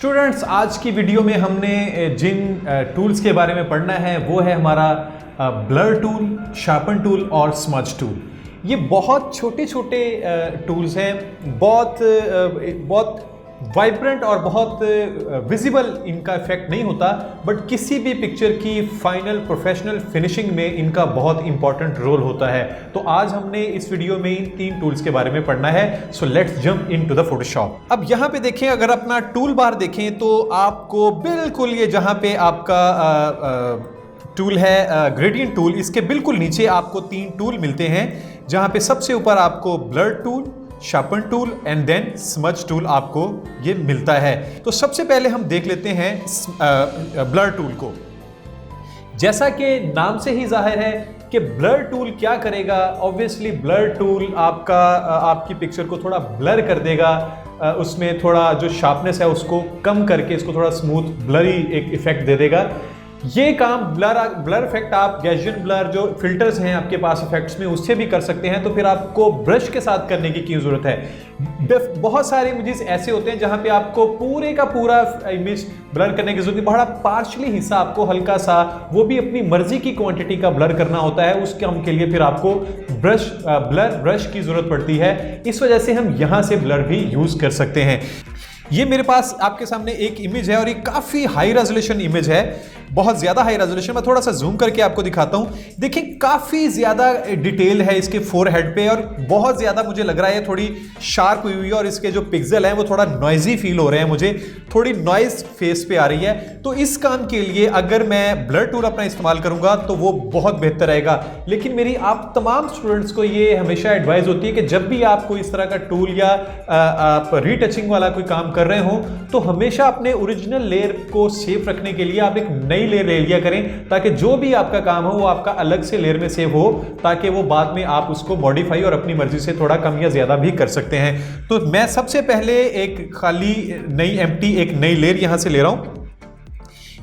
Students, आज की video में हमने जिन टूल्स के बारे में पढ़ना है वो है हमारा ब्लर टूल, शार्पन टूल और स्मज टूल। ये बहुत छोटे छोटे टूल्स हैं, बहुत वाइब्रेंट और बहुत विजिबल इनका इफेक्ट नहीं होता, बट किसी भी पिक्चर की फाइनल प्रोफेशनल फिनिशिंग में इनका बहुत इंपॉर्टेंट रोल होता है। तो आज हमने इस वीडियो में इन 3 टूल्स के बारे में पढ़ना है। So let's jump into the Photoshop. अब यहाँ पे देखें, अगर अपना टूल बार देखें तो आपको बिल्कुल ये जहाँ पे आपका टूल है ग्रेडियंट टूल, इसके बिल्कुल नीचे आपको 3 टूल मिलते हैं, जहाँ पे सबसे ऊपर आपको blur tool, sharpen tool and then smudge tool आपको ये मिलता है। तो सबसे पहले हम देख लेते हैं ब्लर टूल को। जैसा कि नाम से ही जाहिर है कि ब्लर टूल क्या करेगा, ऑब्वियसली ब्लर टूल आपकी पिक्चर को थोड़ा ब्लर कर देगा, उसमें थोड़ा जो शार्पनेस है उसको कम करके इसको थोड़ा स्मूथ ब्लरी एक इफेक्ट दे देगा। ये काम ब्लर इफेक्ट आप गैसियन ब्लर जो फिल्टर्स हैं आपके पास इफेक्ट्स में, उससे भी कर सकते हैं। तो फिर आपको ब्रश के साथ करने की क्यों जरूरत है? बहुत सारे इमेजेस ऐसे होते हैं जहां पे आपको पूरे का पूरा इमेज ब्लर करने की जरूरत नहीं, बड़ा पार्शली हिस्सा आपको हल्का सा, वो भी अपनी मर्जी की क्वांटिटी का ब्लर करना होता है। उस काम के लिए फिर आपको ब्लर ब्रश की जरूरत पड़ती है। इस वजह से हम यहां से ब्लर भी यूज कर सकते हैं। ये मेरे पास आपके सामने एक इमेज है और ये काफी हाई रेजोल्यूशन इमेज है, बहुत ज्यादा हाई रेजोल्यूशन। मैं थोड़ा सा जूम करके आपको दिखाता हूं। देखिए काफी ज्यादा डिटेल है इसके फोरहेड पे और बहुत ज्यादा मुझे लग रहा है थोड़ी शार्प हुई हुई है, और इसके जो पिक्सल हैं वो थोड़ा नॉइजी फील हो रहे हैं, मुझे थोड़ी नॉइज फेस पे आ रही है। तो इस काम के लिए अगर मैं ब्लर टूल अपना इस्तेमाल करूंगा तो वो बहुत बेहतर रहेगा। लेकिन मेरी आप तमाम स्टूडेंट्स को ये हमेशा एडवाइस होती है कि जब भी आप कोई इस तरह का टूल या आप रीटचिंग वाला कोई काम कर रहे हो तो हमेशा अपने ओरिजिनल लेयर को सेफ रखने के लिए आप एक नई लेयर ले लिया करें, ताकि जो भी आपका काम हो वो आपका अलग से लेयर में सेव हो, ताकि वो बाद में आप उसको मॉडिफाई और अपनी मर्जी से थोड़ा कम या ज्यादा भी कर सकते हैं। तो मैं सबसे पहले एक खाली नई एम्प्टी एक नई लेयर यहां से ले रहा हूं।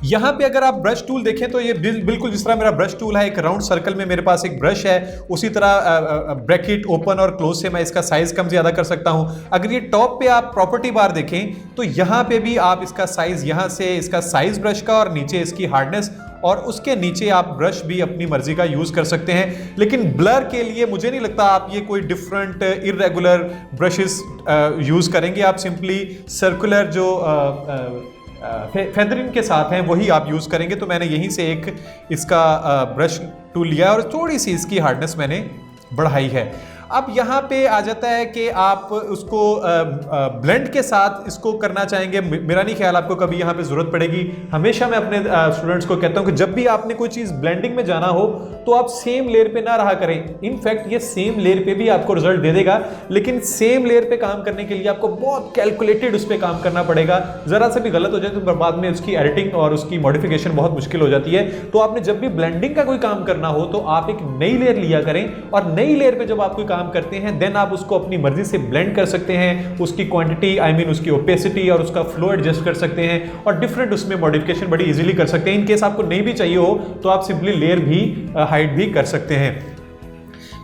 यहां पे अगर आप ब्रश टूल देखें तो ये बिल्कुल जिस तरह मेरा ब्रश टूल है, एक राउंड सर्कल में मेरे पास एक ब्रश है, उसी तरह ब्रैकेट ओपन और क्लोज से मैं इसका साइज कम ज्यादा कर सकता हूं। अगर ये टॉप पे आप प्रॉपर्टी बार देखें तो यहां पे भी आप इसका साइज, यहां से इसका साइज ब्रश का और नीचे इसकी हार्डनेस, और उसके नीचे आप ब्रश भी अपनी मर्जी का यूज कर सकते हैं। लेकिन ब्लर के लिए मुझे नहीं लगता आप ये कोई डिफरेंट इरेगुलर ब्रशेस यूज करेंगे। आप सिंपली सर्कुलर जो फेदरिंग के साथ हैं वही आप यूज करेंगे। तो मैंने यहीं से एक इसका ब्रश टूल लिया और थोड़ी सी इसकी हार्डनेस मैंने बढ़ाई है। अब यहाँ पे आ जाता है कि आप उसको ब्लेंड के साथ इसको करना चाहेंगे। मेरा नहीं ख्याल आपको कभी यहाँ पे जरूरत पड़ेगी। हमेशा मैं अपने स्टूडेंट्स को कहता हूँ कि जब भी आपने कोई चीज़ ब्लेंडिंग में जाना हो तो आप सेम लेयर पे ना रहा करें। इनफैक्ट ये सेम लेयर पे भी आपको रिजल्ट दे देगा, लेकिन सेम लेयर पे काम करने के लिए आपको बहुत कैलकुलेटेड उस पर काम करना पड़ेगा। जरा से भी गलत हो जाए तो बाद में उसकी एडिटिंग और उसकी मॉडिफिकेशन बहुत मुश्किल हो जाती है। तो आपने जब भी ब्लेंडिंग का कोई काम करना हो तो आप एक नई लेयर लिया करें, और नई लेयर पे जब आप कोई काम करते हैं देन आप उसको अपनी मर्जी से ब्लेंड कर सकते हैं। उसकी क्वांटिटी, उसकी ओपेसिटी और उसका फ्लो एडजस्ट कर सकते हैं, और डिफरेंट उसमें मॉडिफिकेशन बड़ी इजीली कर सकते हैं। इन केस आपको नहीं भी चाहिए हो तो आप सिंपली लेयर भी हाइड भी कर सकते हैं।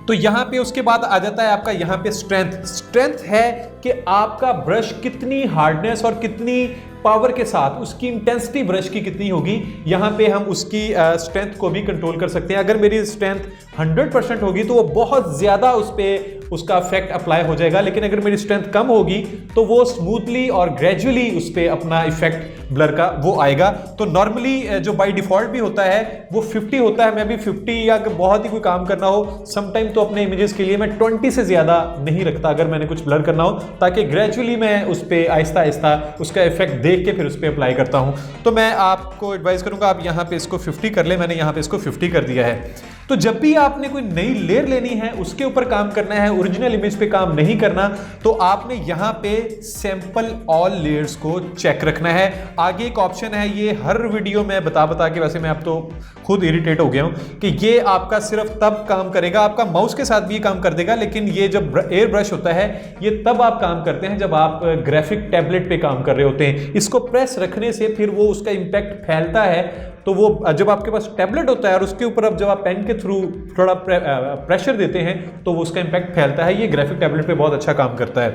तो यहां पे उसके बाद आ जाता है आपका यहाँ पे स्ट्रेंथ है कि आपका ब्रश कितनी हार्डनेस और कितनी पावर के साथ, उसकी इंटेंसिटी ब्रश की कितनी होगी, यहाँ पे हम उसकी स्ट्रेंथ को भी कंट्रोल कर सकते हैं। अगर मेरी स्ट्रेंथ 100% होगी तो वो बहुत ज़्यादा उस पर उसका इफेक्ट अप्लाई हो जाएगा, लेकिन अगर मेरी स्ट्रेंथ कम होगी तो वो स्मूथली और ग्रेजुअली उस पर अपना इफेक्ट ब्लर का वो आएगा। तो नॉर्मली जो बाय डिफॉल्ट भी होता है वो 50 होता है। मैं भी 50, या अगर बहुत ही कोई काम करना हो समटाइम तो अपने इमेजेस के लिए मैं 20 से ज़्यादा नहीं रखता अगर मैंने कुछ ब्लर करना हो, ताकि ग्रेजुअली मैं उस पर आहिस्ता आहिस्ता उसका इफेक्ट देख के फिर उस पर अप्लाई करता हूं। तो मैं आपको एडवाइस करूंगा आप यहां पे इसको 50 कर ले। मैंने यहां पे इसको 50 कर दिया है। तो जब भी आपने कोई नई लेयर लेनी है, उसके ऊपर काम करना है, ओरिजिनल इमेज पे काम नहीं करना, तो आपने यहां पे सैंपल ऑल लेयर्स को चेक रखना है। आगे एक ऑप्शन है, ये हर वीडियो में बता के, वैसे मैं अब तो खुद इरिटेट हो गया हूं कि ये आपका सिर्फ तब काम करेगा, आपका माउस के साथ भी काम कर देगा, लेकिन ये जब एयर ब्रश होता है ये तब आप काम करते हैं जब आप ग्राफिक टैबलेट पे काम कर रहे होते हैं। इसको प्रेस रखने से फिर वो उसका इंपैक्ट फैलता है। तो वो जब आपके पास टैबलेट होता है और उसके ऊपर अब जब आप पेन के थ्रू थोड़ा प्रेशर देते हैं तो वो उसका इंपैक्ट फैलता है। ये ग्राफिक टैबलेट पे बहुत अच्छा काम करता है।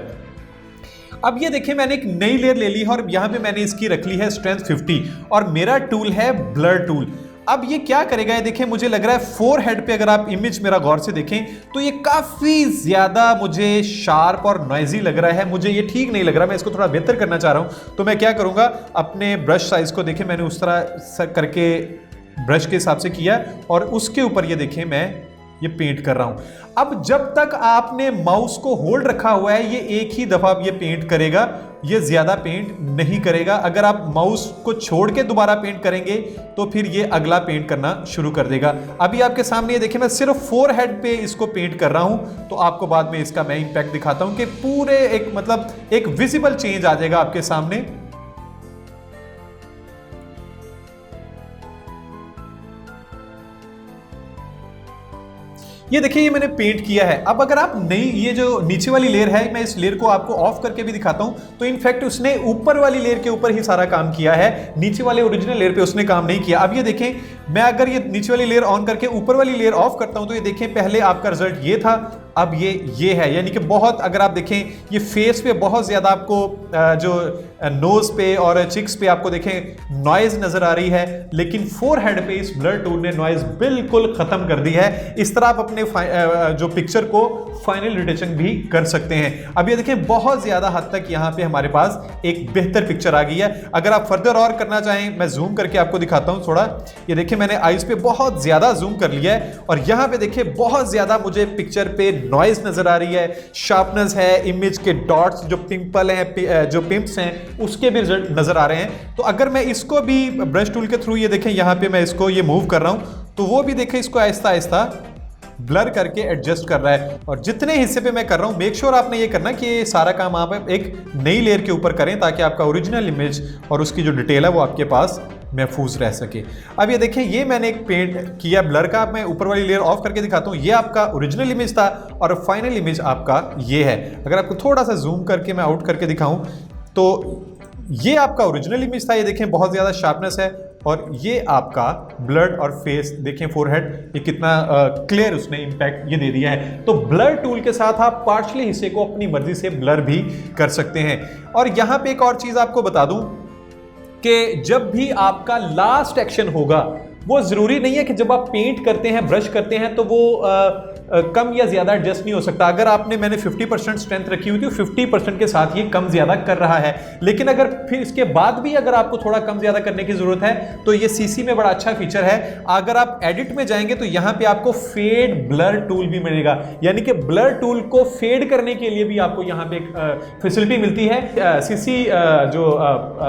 अब ये देखिए मैंने एक नई लेयर ले ली है और यहां पे मैंने इसकी रख ली है स्ट्रेंथ 50 और मेरा टूल है ब्लर टूल। अब ये क्या करेगा, ये देखिए मुझे लग रहा है फोरहेड पे अगर आप इमेज मेरा गौर से देखें तो ये काफी ज्यादा मुझे शार्प और नॉइजी लग रहा है, मुझे ये ठीक नहीं लग रहा, मैं इसको थोड़ा बेहतर करना चाह रहा हूं। तो मैं क्या करूंगा, अपने ब्रश साइज को देखें मैंने उस तरह करके ब्रश के हिसाब से किया और उसके ऊपर ये देखें मैं ये पेंट कर रहा हूं। अब जब तक आपने माउस को होल्ड रखा हुआ है ये एक ही दफा ये पेंट करेगा, ये ज्यादा पेंट नहीं करेगा। अगर आप माउस को छोड़ के दोबारा पेंट करेंगे तो फिर ये अगला पेंट करना शुरू कर देगा। अभी आपके सामने ये देखिए मैं सिर्फ फोरहेड पे इसको पेंट कर रहा हूं, तो आपको बाद में इसका मैं इंपैक्ट दिखाता हूं कि पूरे एक मतलब एक विजिबल चेंज आ जाएगा आपके सामने। ये देखिए ये मैंने पेंट किया है। अब अगर आप नई ये जो नीचे वाली लेयर है, मैं इस लेयर को आपको ऑफ करके भी दिखाता हूं, तो इनफैक्ट उसने ऊपर वाली लेयर के ऊपर ही सारा काम किया है, नीचे वाले ओरिजिनल लेयर पे उसने काम नहीं किया। अब ये देखें मैं अगर ये नीचे वाली लेयर ऑन करके ऊपर वाली लेयर ऑफ करता हूं तो ये देखें पहले आपका रिजल्ट ये था, अब ये है, यानी कि बहुत अगर आप देखें ये फेस पे बहुत ज्यादा आपको जो नोज पे और चिक्स पे आपको देखें नॉइज नजर आ रही है, लेकिन फोरहेड पे इस ब्लर टूल ने नॉइज बिल्कुल खत्म कर दी है। इस तरह आप अपने जो पिक्चर को फाइनल रिटेशन भी कर सकते हैं। अब ये देखें बहुत ज्यादा हद तक यहाँ पे हमारे पास एक बेहतर पिक्चर आ गई है। अगर आप फर्दर और करना चाहें मैं जूम करके आपको दिखाता हूं थोड़ा। ये देखिए मैंने आइज पे बहुत ज्यादा जूम कर लिया है और यहाँ पे देखिए बहुत ज्यादा मुझे पिक्चर पे नॉइज नजर आ रही है, शार्पनेस है, इमेज के डॉट्स जो पिंपल हैं, जो पिंप्स हैं उसके भी रिजल्ट नजर आ रहे हैं। तो अगर मैं इसको भी ब्रश टूल के थ्रू ये देखें यहाँ पे मैं इसको ये मूव कर रहा हूं तो वो भी देखें इसको आहिस्ता आहिस्ता ब्लर करके एडजस्ट कर रहा है। और जितने हिस्से पे मैं कर रहा हूं मेक श्योर आपने ये करना कि ये सारा काम आप एक नई लेयर के ऊपर करें ताकि आपका ओरिजिनल इमेज और उसकी जो डिटेल है वो आपके पास महफूज रह सके। अब ये देखें ये मैंने एक पेंट किया ब्लर का, मैं ऊपर वाली लेयर ऑफ करके दिखाता हूँ। ये आपका ओरिजिनल इमेज था और फाइनल इमेज आपका ये है। अगर आपको थोड़ा सा जूम करके मैं आउट करके दिखाऊं तो ये आपका ओरिजिनल इमेज था, ये देखें बहुत ज़्यादा शार्पनेस है, और ये आपका ब्लड और फेस देखें फोरहेड ये कितना क्लियर उसने इंपैक्ट ये दे दिया है। तो ब्लर टूल के साथ आप पार्शली हिस्से को अपनी मर्जी से ब्लर भी कर सकते हैं। और यहाँ पे एक और चीज़ आपको बता दूं कि जब भी आपका लास्ट एक्शन होगा वो ज़रूरी नहीं है कि जब आप पेंट करते हैं ब्रश करते हैं तो वो कम या ज़्यादा एडजस्ट नहीं हो सकता। अगर आपने मैंने 50% स्ट्रेंथ रखी हुई थी 50% के साथ ये कम ज़्यादा कर रहा है, लेकिन अगर फिर इसके बाद भी अगर आपको थोड़ा कम ज़्यादा करने की ज़रूरत है तो ये सीसी में बड़ा अच्छा फीचर है। अगर आप एडिट में जाएंगे तो यहाँ पे आपको फेड ब्लर टूल भी मिलेगा, यानी कि ब्लर टूल को फेड करने के लिए भी आपको यहाँ पे एक फैसिलिटी मिलती है। सीसी जो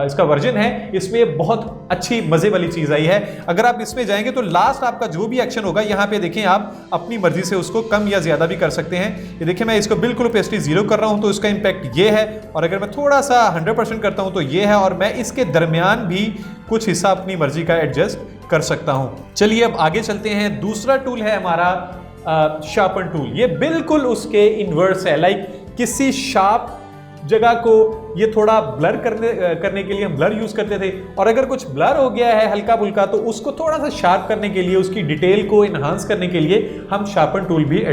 इसका वर्जन है इसमें बहुत अच्छी मज़े वाली चीज़ आई है। अगर आप इसमें जाएंगे तो लास्ट आपका जो भी एक्शन होगा यहाँ पे देखें आप अपनी मर्जी से उसको कम या ज्यादा भी कर सकते हैं। ये देखिए मैं इसको बिल्कुल ओपेसिटी 0 कर रहा हूं तो इसका इंपैक्ट ये है, और अगर मैं थोड़ा सा 100% करता हूं तो ये है, और मैं इसके दरमियान भी कुछ हिस्सा अपनी मर्जी का एडजस्ट कर सकता हूं। चलिए अब आगे चलते हैं। दूसरा टूल है हमारा शार्पन टूल। ये बिल्कुल उसके इनवर्स है, लाइक किसी शार्प जगह को ये थोड़ा ब्लर करने के लिए हम ब्लर यूज करते थे, और अगर कुछ ब्लर हो गया है हल्का फुल्का तो उसको थोड़ा सा शार्प करने के लिए, उसकी डिटेल को इन्हांस करने के लिए हम शार्पन टूल भी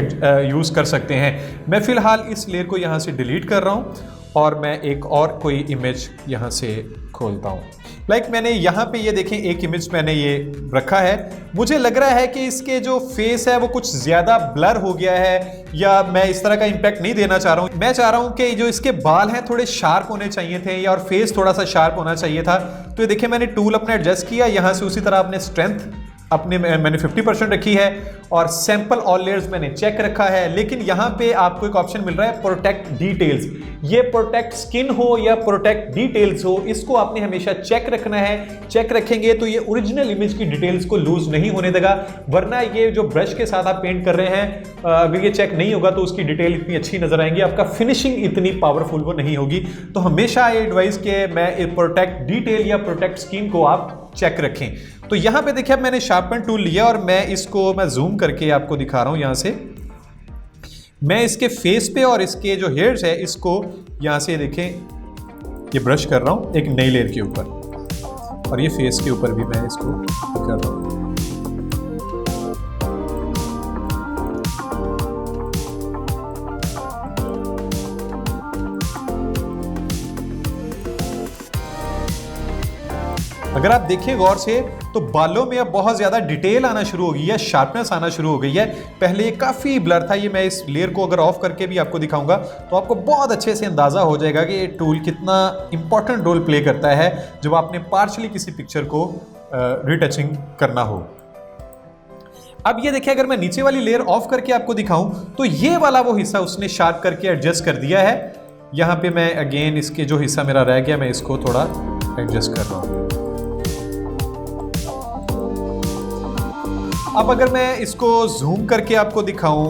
यूज कर सकते हैं। मैं फिलहाल इस लेयर को यहाँ से डिलीट कर रहा हूँ और मैं एक और कोई इमेज यहाँ से खोलता हूँ। लाइक मैंने यहाँ पे ये देखें एक इमेज मैंने ये रखा है, मुझे लग रहा है कि इसके जो फेस है वो कुछ ज़्यादा ब्लर हो गया है, या मैं इस तरह का इम्पैक्ट नहीं देना चाह रहा हूँ। मैं चाह रहा हूँ कि जो इसके बाल हैं थोड़े शार्प होने चाहिए थे, या और फेस थोड़ा सा शार्प होना चाहिए था। तो ये देखिए मैंने टूल अपने एडजस्ट किया, यहाँ से उसी तरह अपने स्ट्रेंथ अपने मैंने 50% रखी है, और सैंपल ऑल लेयर्स मैंने चेक रखा है। लेकिन यहाँ पे आपको एक ऑप्शन मिल रहा है प्रोटेक्ट डिटेल्स। ये प्रोटेक्ट स्किन हो या प्रोटेक्ट डिटेल्स हो, इसको आपने हमेशा चेक रखना है। चेक रखेंगे तो ये ओरिजिनल इमेज की डिटेल्स को लूज नहीं होने देगा, वरना ये जो ब्रश के साथ आप पेंट कर रहे हैं अगर ये चेक नहीं होगा तो उसकी डिटेल इतनी अच्छी नजर आएंगी, आपका फिनिशिंग इतनी पावरफुल वो नहीं होगी। तो हमेशा ये एडवाइस के मैं प्रोटेक्ट डिटेल या प्रोटेक्ट स्किन को आप चेक रखें। तो यहाँ पे देखिए अब मैंने शार्पन टूल लिया और मैं जूम करके आपको दिखा रहा हूँ। यहाँ से मैं इसके फेस पे और इसके जो हेयर्स है इसको यहाँ से देखें ये ब्रश कर रहा हूँ एक नई लेयर के ऊपर, और ये फेस के ऊपर भी मैं इसको कर रहा हूँ। अगर आप देखिए गौर से तो बालों में अब बहुत ज़्यादा डिटेल आना शुरू हो गई है, शार्पनेस आना शुरू हो गई है। पहले ये काफ़ी ब्लर था। ये मैं इस लेयर को अगर ऑफ करके भी आपको दिखाऊंगा तो आपको बहुत अच्छे से अंदाज़ा हो जाएगा कि ये टूल कितना इंपॉर्टेंट रोल प्ले करता है जब आपने पार्शली किसी पिक्चर को रिटचिंग करना हो। अब ये देखिए, अगर मैं नीचे वाली लेयर ऑफ करके आपको दिखाऊं तो ये वाला वो हिस्सा उसने शार्प करके एडजस्ट कर दिया है। यहाँ पे मैं अगेन इसके जो हिस्सा मेरा रह गया मैं इसको थोड़ा एडजस्ट कर रहा हूँ। अब अगर मैं इसको जूम करके आपको दिखाऊं,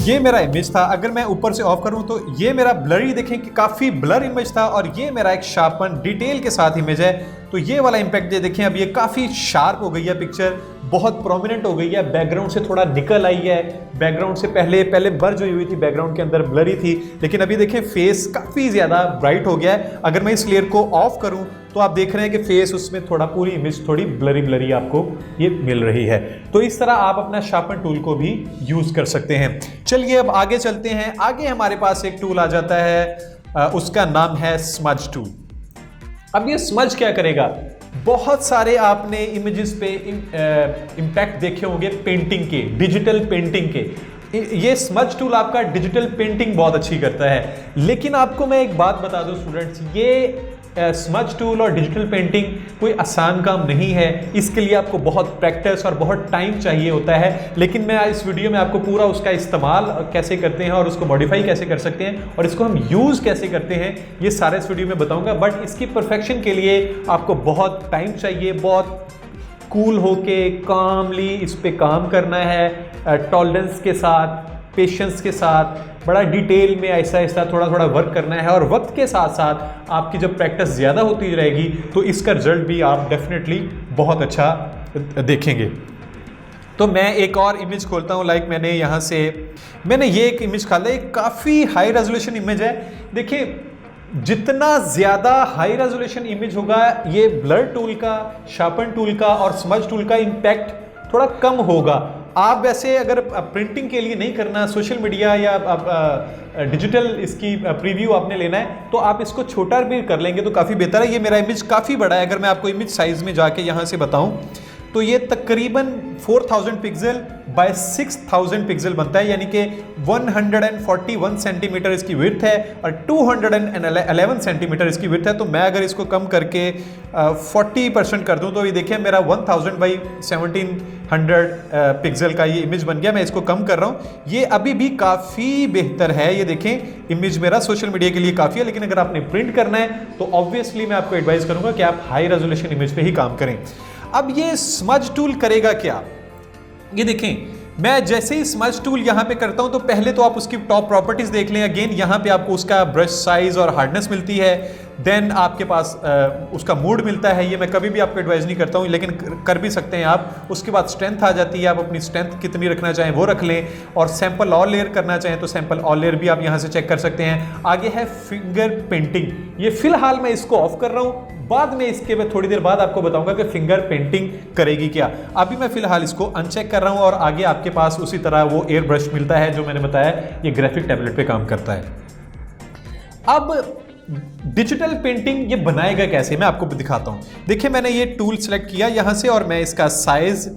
ये मेरा इमेज था। अगर मैं ऊपर से ऑफ करूं तो ये मेरा ब्लरी, देखें कि काफ़ी ब्लर इमेज था और ये मेरा एक शार्पन डिटेल के साथ इमेज है। तो ये वाला इम्पैक्ट ये देखें, अब ये काफ़ी शार्प हो गई है पिक्चर, बहुत प्रोमिनेंट हो गई है, बैकग्राउंड से थोड़ा निकल आई है। बैकग्राउंड से पहले मर्ज हुई थी, बैकग्राउंड के अंदर ब्लरी थी, लेकिन अभी देखें फेस काफ़ी ज़्यादा ब्राइट हो गया है। अगर मैं इस लेयर को ऑफ करूं तो आप देख रहे हैं कि फेस उसमें थोड़ा, पूरी इमेज थोड़ी ब्लरी आपको ये मिल रही है। तो इस तरह आप अपना शार्पन टूल को भी यूज़ कर सकते हैं। चलिए अब आगे चलते हैं। आगे हमारे पास एक टूल आ जाता है, उसका नाम है स्मज टूल। अब ये स्मज क्या करेगा? बहुत सारे आपने इमेजेस पे इम्पैक्ट देखे होंगे पेंटिंग के, डिजिटल पेंटिंग के। ये स्मज टूल आपका डिजिटल पेंटिंग बहुत अच्छी करता है। लेकिन आपको मैं एक बात बता दूं स्टूडेंट्स, ये स्मज टूल और डिजिटल पेंटिंग कोई आसान काम नहीं है। इसके लिए आपको बहुत प्रैक्टिस और बहुत टाइम चाहिए होता है। लेकिन मैं इस वीडियो में आपको पूरा उसका इस्तेमाल कैसे करते हैं और उसको मॉडिफाई कैसे कर सकते हैं और इसको हम यूज़ कैसे करते हैं, ये सारे इस वीडियो में बताऊंगा। बट इसकी परफेक्शन के लिए आपको बहुत टाइम चाहिए, बहुत कूल होके कामली इस पे काम करना है, टॉलरेंस के साथ, पेशेंस के साथ, बड़ा डिटेल में ऐसा थोड़ा वर्क करना है। और वक्त के साथ साथ आपकी जब प्रैक्टिस ज़्यादा होती रहेगी तो इसका रिजल्ट भी आप डेफिनेटली बहुत अच्छा देखेंगे। तो मैं एक और इमेज खोलता हूँ। लाइक मैंने यहाँ से ये एक इमेज खोला, एक काफ़ी हाई रेजोल्यूशन इमेज है। देखिए, जितना ज़्यादा हाई रेजोल्यूशन इमेज होगा, ये ब्लर टूल का, शार्पन टूल का और स्मज टूल का इम्पैक्ट थोड़ा कम होगा। आप वैसे अगर प्रिंटिंग के लिए नहीं करना, सोशल मीडिया या डिजिटल इसकी प्रीव्यू आपने लेना है तो आप इसको छोटा भी कर लेंगे तो काफ़ी बेहतर है। ये मेरा इमेज काफ़ी बड़ा है। अगर मैं आपको इमेज साइज़ में जाके यहाँ से बताऊँ तो ये तकरीबन 4000 पिक्सल बाय 6000 पिक्सल बनता है, यानी कि 141 सेंटीमीटर इसकी विड्थ है और 211 सेंटीमीटर इसकी विड्थ है। तो मैं अगर इसको कम करके 40% कर दूं तो ये देखिए मेरा 1000 बाई 1700 पिक्सल का ये इमेज बन गया। मैं इसको कम कर रहा हूँ, ये अभी भी काफ़ी बेहतर है। ये देखें इमेज मेरा सोशल मीडिया के लिए काफ़ी है। लेकिन अगर आपने प्रिंट करना है तो ऑब्वियसली मैं आपको एडवाइस करूँगा कि आप हाई रेजोल्यूशन इमेज पे ही काम करें। अब ये स्मज टूल करेगा क्या? ये देखें, मैं जैसे ही स्मज टूल यहाँ पे करता हूँ तो पहले तो आप उसकी टॉप प्रॉपर्टीज देख लें। अगेन यहाँ पे आपको उसका ब्रश साइज और हार्डनेस मिलती है। देन आपके पास उसका मूड मिलता है। ये मैं कभी भी आपको एडवाइस नहीं करता हूँ, लेकिन कर भी सकते हैं आप। उसके बाद स्ट्रेंथ आ जाती है, आप अपनी स्ट्रेंथ कितनी रखना चाहें वो रख लें। और सैंपल ऑल लेयर करना चाहें तो सैंपल ऑल लेयर भी आप यहाँ से चेक कर सकते हैं। आगे है फिंगर पेंटिंग। ये फिलहाल मैं इसको ऑफ कर रहा हूँ, बाद में इसके मैं थोड़ी देर बाद आपको बताऊंगा कि फिंगर पेंटिंग करेगी क्या। अभी मैं फिलहाल इसको अनचेक कर रहा हूं और आगे आपके पास उसी तरह वो एयर ब्रश मिलता है जो मैंने बताया, ये ग्राफिक टैबलेट पे काम करता है। अब डिजिटल पेंटिंग ये बनाएगा कैसे, मैं आपको दिखाता हूं। देखिए, मैंने ये टूल सेलेक्ट किया यहां से और मैं इसका साइज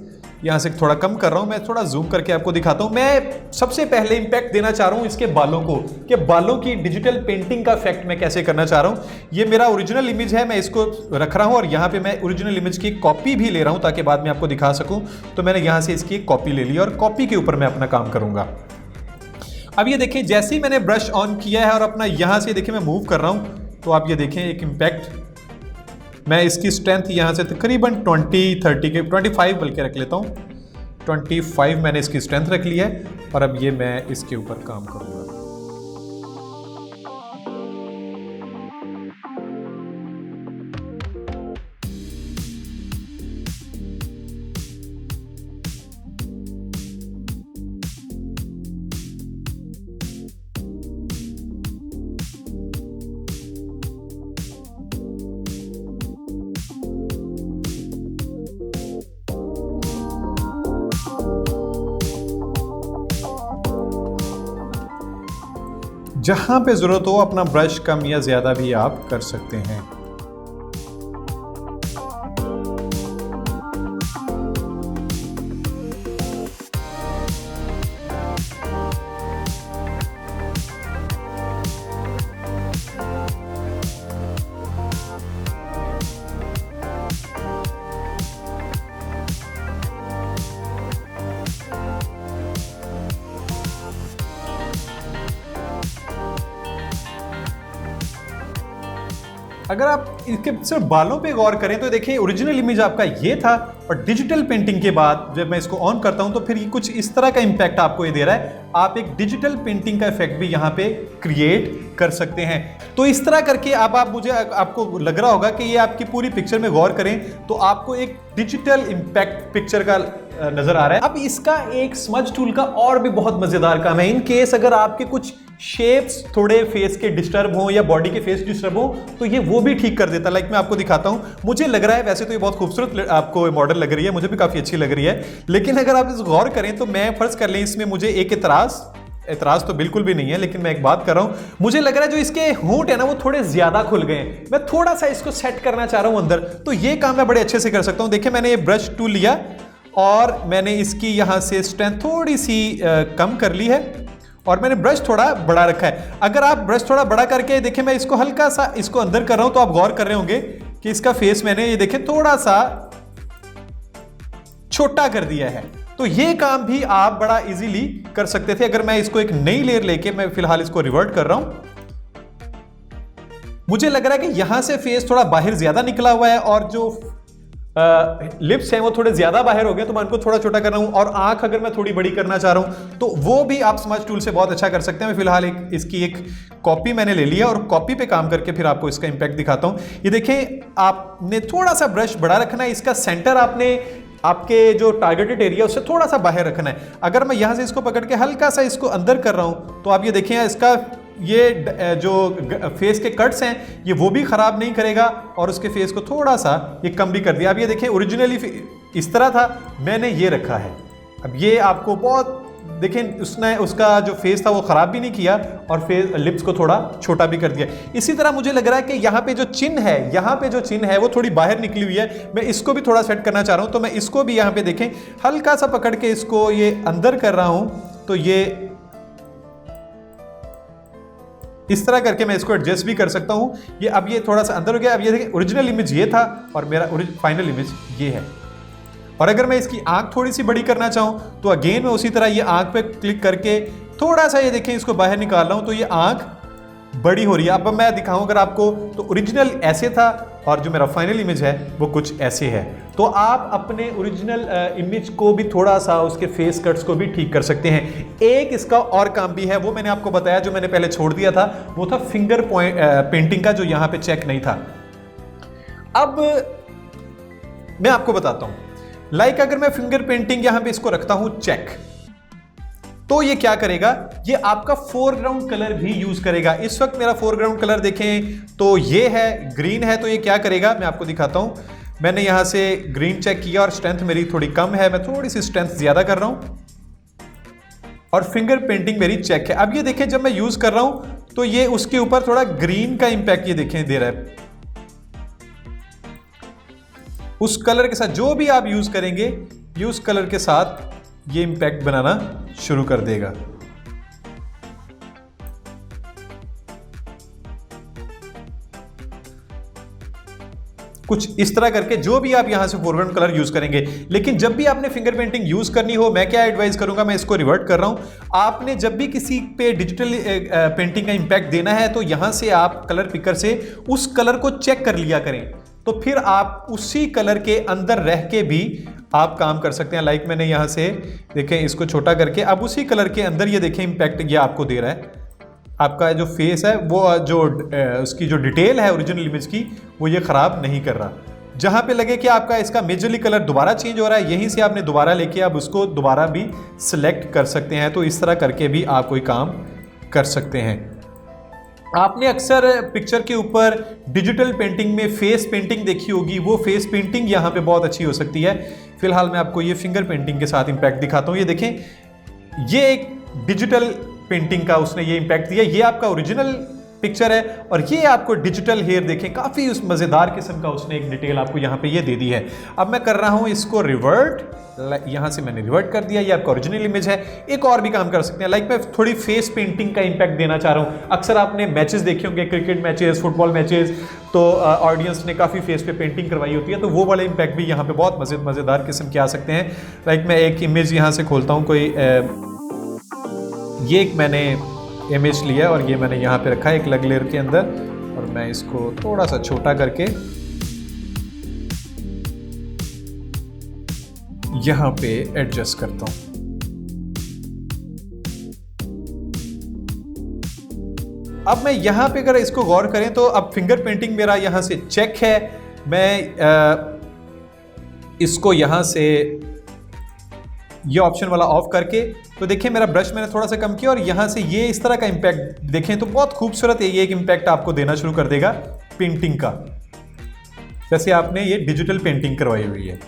यहाँ से थोड़ा कम कर रहा हूँ। मैं थोड़ा जूम करके आपको दिखाता हूँ। मैं सबसे पहले इम्पैक्ट देना चाह रहा हूँ इसके बालों को, कि बालों की डिजिटल पेंटिंग का इफेक्ट मैं कैसे करना चाह रहा हूँ। ये मेरा ओरिजिनल इमेज है, मैं इसको रख रहा हूँ और यहाँ पे मैं ओरिजिनल इमेज की कॉपी भी ले रहा हूँ ताकि बाद में आपको दिखा सकूँ। तो मैंने यहाँ से इसकी कॉपी ले ली और कॉपी के ऊपर मैं अपना काम करूँगा। अब ये देखें, जैसे ही मैंने ब्रश ऑन किया है और अपना यहाँ से देखिए मैं मूव कर रहा हूँ तो आप ये देखें एक इम्पैक्ट। मैं इसकी स्ट्रेंथ यहाँ से तकरीबन 20-30 के 25 बल्कि रख लेता हूँ। 25 मैंने इसकी स्ट्रेंथ रख ली है और अब ये मैं इसके ऊपर काम करूँगा। जहाँ पे ज़रूरत हो अपना ब्रश कम या ज़्यादा भी आप कर सकते हैं। अगर आप इसके सिर्फ बालों पे गौर करें तो देखिए ओरिजिनल इमेज आपका ये था, और डिजिटल पेंटिंग के बाद जब मैं इसको ऑन करता हूं तो फिर ये कुछ इस तरह का इंपैक्ट आपको ये दे रहा है। आप एक डिजिटल पेंटिंग का इफेक्ट भी यहाँ पे क्रिएट कर सकते हैं। तो इस तरह करके अब आपको लग रहा होगा कि ये आपकी पूरी पिक्चर में गौर करें तो आपको एक डिजिटल इंपैक्ट पिक्चर का नजर आ रहा है। अब इसका एक स्मज टूल का और भी बहुत मजेदार काम है। इन केस अगर आपके कुछ शेप्स थोड़े फेस के डिस्टर्ब हो या बॉडी के फेस डिस्टर्ब हो तो ये वो भी ठीक कर देता है। लाइक मैं आपको दिखाता हूं, मुझे लग रहा है वैसे तो ये बहुत खूबसूरत आपको मॉडल लग रही है, मुझे भी काफी अच्छी लग रही है, लेकिन अगर आप इस गौर करें तो मैं फर्ज कर लें इसमें मुझे एक एतराज तो बिल्कुल भी नहीं है, लेकिन मैं एक बात कर रहा हूं, मुझे लग रहा है जो इसके होंठ है ना वो थोड़े ज्यादा खुल गए हैं। मैं थोड़ा सा इसको सेट करना चाह रहा हूं अंदर, तो ये काम मैं बड़े अच्छे से कर सकता हूं। देखिए मैंने ये ब्रश टूल लिया और मैंने इसकी यहां से स्ट्रेंथ थोड़ी सी कम कर ली है और मैंने ब्रश थोड़ा बड़ा रखा है। अगर आप ब्रश थोड़ा बड़ा करके देखिए, मैं इसको हल्का सा इसको अंदर कर रहा हूं तो आप गौर कर रहे होंगे कि इसका फेस मैंने ये देखें थोड़ा सा छोटा कर दिया है। तो ये काम भी आप बड़ा इजीली कर सकते थे। अगर मैं इसको एक नई लेयर लेके मैं फिलहाल इसको रिवर्ट कर रहा हूं, मुझे लग रहा है कि यहां से फेस थोड़ा बाहर ज्यादा निकला हुआ है और जो लिप्स हैं वो थोड़े ज्यादा बाहर हो गए, तो मैं उनको थोड़ा छोटा कर रहा हूं। और आंख अगर मैं थोड़ी बड़ी करना चाह रहा हूं तो वो भी आप स्मज टूल से बहुत अच्छा कर सकते हैं। मैं फिलहाल इसकी एक कॉपी मैंने ले लिया और कॉपी पे काम करके फिर आपको इसका इंपैक्ट दिखाता हूं। ये देखें, आपने थोड़ा सा ब्रश बड़ा रखना है, इसका सेंटर आपने आपके जो टारगेटेड एरिया उससे थोड़ा सा बाहर रखना है। अगर मैं यहां से इसको पकड़ के हल्का सा इसको अंदर कर रहा हूं तो आप ये देखें इसका ये जो फेस के कट्स हैं ये वो भी खराब नहीं करेगा और उसके फेस को थोड़ा सा ये कम भी कर दिया। अब ये देखें ओरिजिनली इस तरह था, मैंने ये रखा है। अब ये आपको बहुत देखें, उसने उसका जो फेस था वो खराब भी नहीं किया और फेस लिप्स को थोड़ा छोटा भी कर दिया। इसी तरह मुझे लग रहा है कि यहाँ पे जो चिन्ह है, यहाँ पे जो चिन्ह है वो थोड़ी बाहर निकली हुई है, मैं इसको भी थोड़ा सेट करना चाह रहा हूँ। तो मैं इसको भी यहाँ पे देखें हल्का सा पकड़ के इसको ये अंदर कर रहा हूँ, तो ये इस तरह करके मैं इसको एडजस्ट भी कर सकता हूँ। ये अब ये थोड़ा सा अंदर हो गया। अब ये देखिए ओरिजिनल इमेज ये था और मेरा फाइनल इमेज ये है। और अगर मैं इसकी आंख थोड़ी सी बड़ी करना चाहूं तो अगेन मैं उसी तरह ये आंख पे क्लिक करके थोड़ा सा ये देखें इसको बाहर निकाल रहा हूं तो ये आंख बड़ी हो रही है। अब मैं दिखाऊं अगर आपको, तो ओरिजिनल ऐसे था और जो मेरा फाइनल इमेज है वो कुछ ऐसे है। तो आप अपने ओरिजिनल इमेज को भी थोड़ा सा उसके फेस कट्स को भी ठीक कर सकते हैं। एक इसका और काम भी है, वो मैंने आपको बताया, जो मैंने पहले छोड़ दिया था, वो था फिंगर पॉइंट पेंटिंग का, जो यहां पे चेक नहीं था। अब मैं आपको बताता हूं, लाइक अगर मैं फिंगर पेंटिंग यहां पे इसको रखता हूं चेक, तो ये क्या करेगा, ये आपका फोरग्राउंड कलर भी यूज करेगा। इस वक्त मेरा फोरग्राउंड कलर देखें तो ये है, ग्रीन है, तो ये क्या करेगा मैं आपको दिखाता हूं। मैंने यहां से ग्रीन चेक किया और स्ट्रेंथ मेरी थोड़ी कम है, मैं थोड़ी सी स्ट्रेंथ ज्यादा कर रहा हूं और फिंगर पेंटिंग मेरी चेक है। अब ये देखें जब मैं यूज कर रहा हूं तो ये उसके ऊपर थोड़ा ग्रीन का इंपैक्ट ये देखें दे रहा है। उस कलर के साथ जो भी आप यूज करेंगे, उस कलर के साथ ये इंपैक्ट बनाना शुरू कर देगा। कुछ इस तरह करके जो भी आप यहां से फोरग्राउंड कलर यूज करेंगे। लेकिन जब भी आपने फिंगर पेंटिंग यूज करनी हो, मैं क्या एडवाइस करूंगा, मैं इसको रिवर्ट कर रहा हूं। आपने जब भी किसी पे डिजिटल पेंटिंग का इंपैक्ट देना है तो यहां से आप कलर पिकर से उस कलर को चेक कर लिया करें, तो फिर आप उसी कलर के अंदर रह के भी आप काम कर सकते हैं। लाइक मैंने यहां से देखें इसको छोटा करके, अब उसी कलर के अंदर ये देखें इंपैक्ट ये आपको दे रहा है। आपका जो फेस है वो जो उसकी जो डिटेल है ओरिजिनल इमेज की, वो ये खराब नहीं कर रहा। जहां पे लगे कि आपका इसका मेजरली कलर दोबारा चेंज हो रहा है, यहीं से आपने दोबारा लेके आप उसको दोबारा भी सिलेक्ट कर सकते हैं। तो इस तरह करके भी आप कोई काम कर सकते हैं। आपने अक्सर पिक्चर के ऊपर डिजिटल पेंटिंग में फेस पेंटिंग देखी होगी, वो फेस पेंटिंग यहाँ पे बहुत अच्छी हो सकती है। फिलहाल मैं आपको ये फिंगर पेंटिंग के साथ इंपैक्ट दिखाता हूँ। ये देखें, ये एक डिजिटल पेंटिंग का उसने ये इंपैक्ट दिया। ये आपका ओरिजिनल पिक्चर है और ये आपको डिजिटल हेयर देखें, काफ़ी उस मज़ेदार किस्म का उसने एक डिटेल आपको यहाँ पे ये दे दी है। अब मैं कर रहा हूँ इसको रिवर्ट, यहाँ से मैंने रिवर्ट कर दिया। ये आपका ओरिजिनल इमेज है। एक और भी काम कर सकते हैं, लाइक मैं थोड़ी फेस पेंटिंग का इंपैक्ट देना चाह रहा हूँ। अक्सर आपने मैचेस देखे होंगे, क्रिकेट मैचेस, फुटबॉल मैचेस, तो ऑडियंस ने काफ़ी फेस पे पेंटिंग करवाई होती है, तो वो वाले इंपैक्ट भी यहाँ पे बहुत मज़ेदार किस्म के आ सकते हैं। लाइक मैं एक इमेज यहाँ से खोलता हूँ, कोई ये एक मैंने इमेज लिया और ये मैंने यहाँ पे रखा है एक अलग लेयर के अंदर, और मैं इसको थोड़ा सा छोटा करके यहाँ पे एडजस्ट करता हूँ। अब मैं यहाँ पे अगर इसको गौर करें तो अब फिंगर पेंटिंग मेरा यहाँ से चेक है। मैं इसको यहाँ से ये ऑप्शन वाला ऑफ करके तो देखिए मेरा ब्रश मैंने थोड़ा सा कम किया और यहाँ से ये इस तरह का इम्पैक्ट देखें तो बहुत खूबसूरत है। ये एक इम्पैक्ट आपको देना शुरू कर देगा पेंटिंग का, जैसे आपने ये डिजिटल पेंटिंग करवाई हुई है।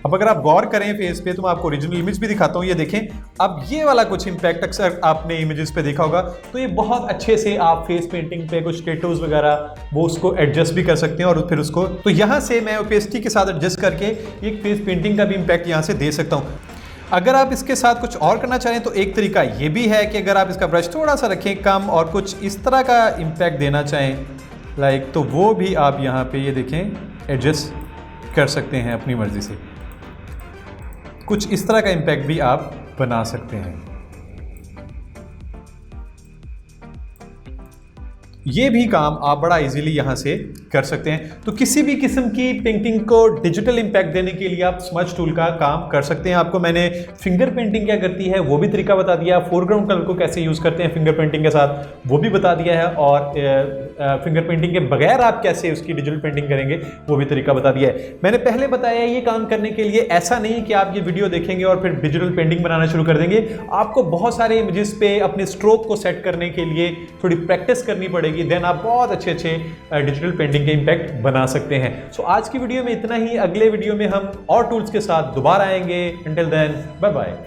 अब अगर आप गौर करें फेस पे तो मैं आपको ओरिजिनल इमेज भी दिखाता हूँ। ये देखें, अब ये वाला कुछ इम्पैक्ट अक्सर आपने इमेजेस पे देखा होगा। तो ये बहुत अच्छे से आप फेस पेंटिंग पे कुछ टेटूज वगैरह वो उसको एडजस्ट भी कर सकते हैं और फिर उसको तो यहाँ से मैं ओपेसिटी के साथ एडजस्ट करके एक फेस पेंटिंग का भी इम्पैक्ट यहाँ से दे सकता हूँ। अगर आप इसके साथ कुछ और करना चाहें तो एक तरीका ये भी है कि अगर आप इसका ब्रश थोड़ा सा रखें कम और कुछ इस तरह का इम्पैक्ट देना चाहें लाइक, तो वो भी आप यहाँ पे ये देखें एडजस्ट कर सकते हैं अपनी मर्जी से। कुछ इस तरह का इम्पैक्ट भी आप बना सकते हैं। ये भी काम आप बड़ा इजीली यहाँ से कर सकते हैं। तो किसी भी किस्म की पेंटिंग को डिजिटल इम्पैक्ट देने के लिए आप स्मज टूल का काम कर सकते हैं। आपको मैंने फिंगर पेंटिंग क्या करती है वो भी तरीका बता दिया, फोरग्राउंड कलर को कैसे यूज़ करते हैं फिंगर पेंटिंग के साथ वो भी बता दिया है, और फिंगर पेंटिंग के बगैर आप कैसे उसकी डिजिटल पेंटिंग करेंगे वो भी तरीका बता दिया है। मैंने पहले बताया ये काम करने के लिए ऐसा नहीं कि आप ये वीडियो देखेंगे और फिर डिजिटल पेंटिंग बनाना शुरू कर देंगे। आपको बहुत सारे इमेजेस पे अपने स्ट्रोक को सेट करने के लिए थोड़ी प्रैक्टिस करनी पड़ेगी, देन आप बहुत अच्छे डिजिटल पेंटिंग के इम्पैक्ट बना सकते हैं। सो आज की वीडियो में इतना ही। अगले वीडियो में हम और टूल्स के साथ दोबारा आएंगे। Until then bye bye.